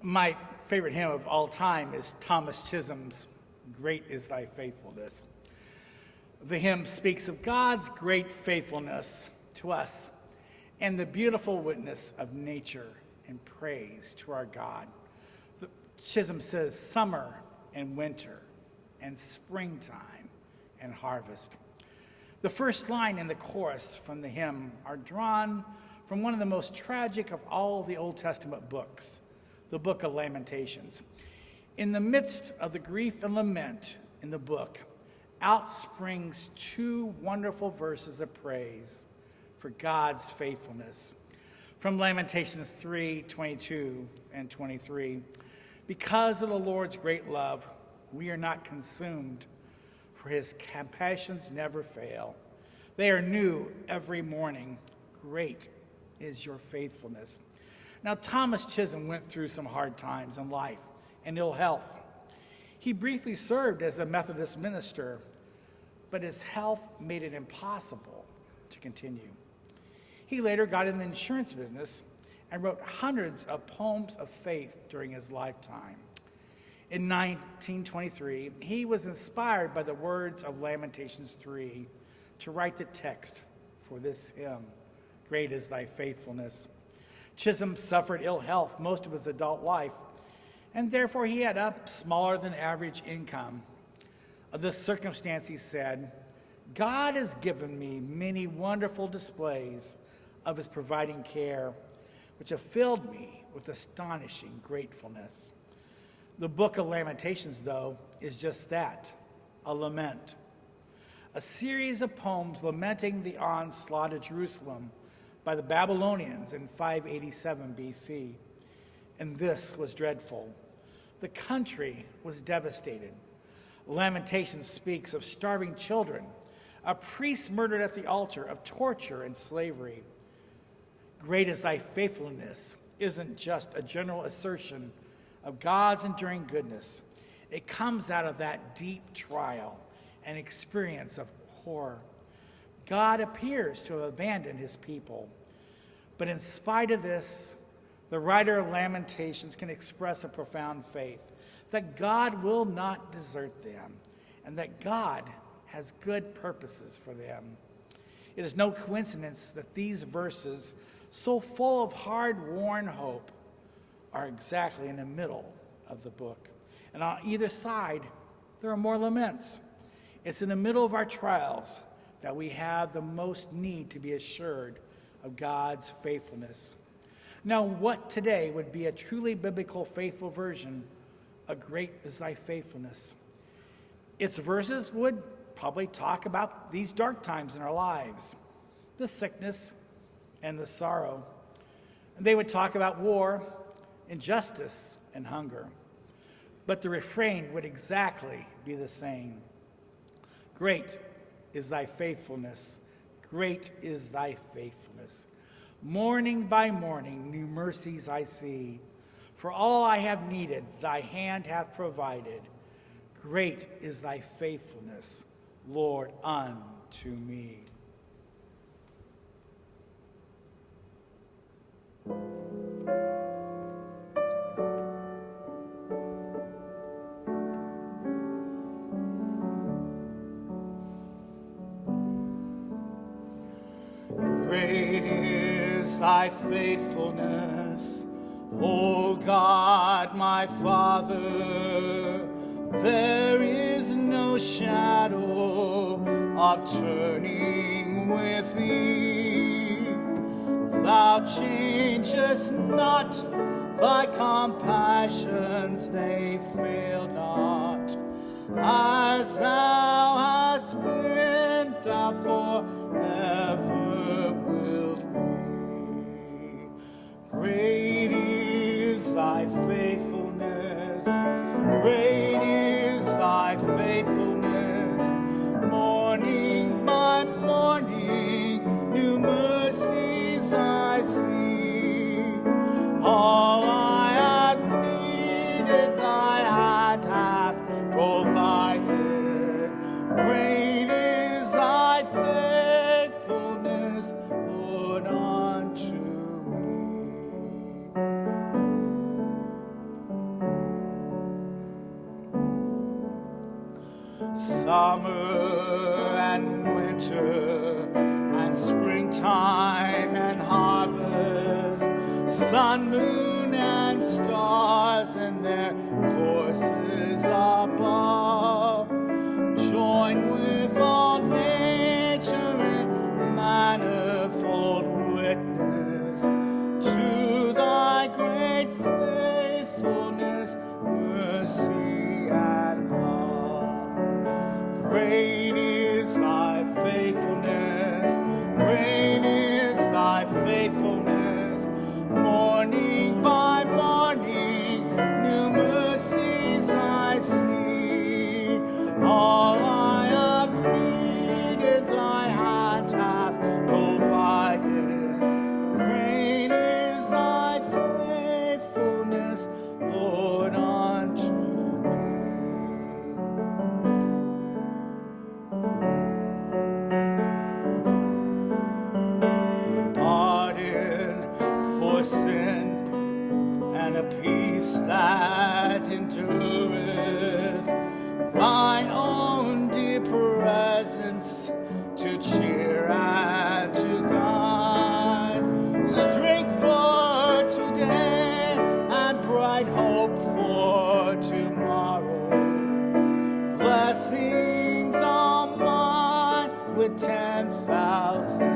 My favorite hymn of all time is Thomas Chisholm's "Great is Thy Faithfulness." The hymn speaks of God's great faithfulness to us and the beautiful witness of nature and praise to our God. Chisholm says summer and winter and springtime and harvest. The first line in the chorus from the hymn are drawn from one of the most tragic of all the Old Testament books, the book of Lamentations. In the midst of the grief and lament in the book, out springs two wonderful verses of praise for God's faithfulness. From Lamentations 3:22 and 23, because of the Lord's great love, we are not consumed, for his compassions never fail. They are new every morning. Great is your faithfulness. Now, Thomas Chisholm went through some hard times in life and ill health. He briefly served as a Methodist minister, but his health made it impossible to continue. He later got in the insurance business and wrote hundreds of poems of faith during his lifetime. In 1923, he was inspired by the words of Lamentations 3 to write the text for this hymn, "Great is Thy Faithfulness." Chisholm suffered ill health most of his adult life, and therefore he had a smaller than average income. Of this circumstance, he said, "God has given me many wonderful displays of his providing care, which have filled me with astonishing gratefulness." The book of Lamentations, though, is just that, a lament. A series of poems lamenting the onslaught of Jerusalem by the Babylonians in 587 BC. And this was dreadful. The country was devastated. Lamentations speaks of starving children, a priest murdered at the altar, of torture and slavery. Great is thy faithfulness isn't just a general assertion of God's enduring goodness. It comes out of that deep trial and experience of horror. God appears to have abandoned his people. But in spite of this, the writer of Lamentations can express a profound faith that God will not desert them and that God has good purposes for them. It is no coincidence that these verses, so full of hard-worn hope, are exactly in the middle of the book. And on either side, there are more laments. It's in the middle of our trials that we have the most need to be assured of God's faithfulness. Now, what today would be a truly biblical faithful version of "Great is thy faithfulness"? Its verses would probably talk about these dark times in our lives, the sickness and the sorrow. And they would talk about war, injustice, and hunger. But the refrain would exactly be the same. Great is thy faithfulness. Great is thy faithfulness. Morning by morning, new mercies I see. For all I have needed, thy hand hath provided. Great is thy faithfulness, Lord, unto me. Great is thy faithfulness, O God, my Father. There is no shadow of turning with thee. Thou changest not, thy compassions, they fail not. As thou hast been, thou forever wilt be. Great is thy faithfulness, great is thy faithfulness. Morning by morning, new mercies I see. All I have needed, thy hand hath provided. Great is thy faithfulness, Lord, unto me. Summer and winter and springtime and harvest, sun, moon, and stars in their courses above, join with all nature in manifold witness to thy great faithfulness, mercy, and love. Great is thy faithfulness, great is thy faithfulness, morning by morning, new mercies I see. All I have needed, thy hand hath provided. Great is thy faithfulness, Lord, unto me. Pardon for sin and a peace that endureth, thine own dear presence to cheer and to guide, strength for today and bright hope for tomorrow. Blessings are mine with 10,000